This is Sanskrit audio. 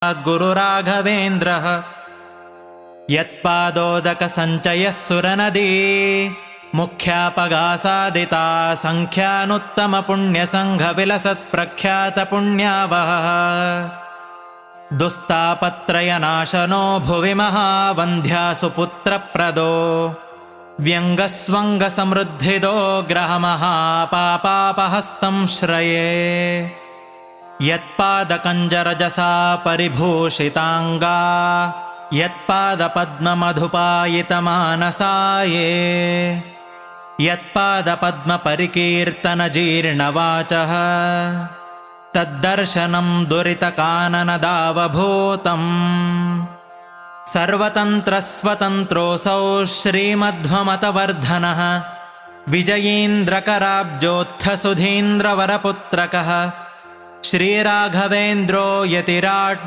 गुरुराघवेन्द्रः यत्पादोदकसञ्चयः सुरनदी मुख्यापगासादिता सङ्ख्यानुत्तमपुण्यसङ्घविलसत्प्रख्यातपुण्यावहः दुस्तापत्रयनाशनो भुवि महावन्ध्यासुपुत्रप्रदो व्यङ्गस्वङ्गसमृद्धिदो ग्रहमहापापापहस्तं श्रये यत्पादकञ्जरजसा परिभूषिताङ्गा यत्पादपद्ममधुपायितमानसाये यत्पादपद्मपरिकीर्तनजीर्णवाचः तद्दर्शनं दुरितकाननदावभूतम् सर्वतन्त्रस्वतन्त्रोऽसौ श्रीमध्वमतवर्धनः विजयीन्द्रकराब्जोत्थसुधीन्द्रवरपुत्रकः श्रीराघवेन्द्रो यतिराट्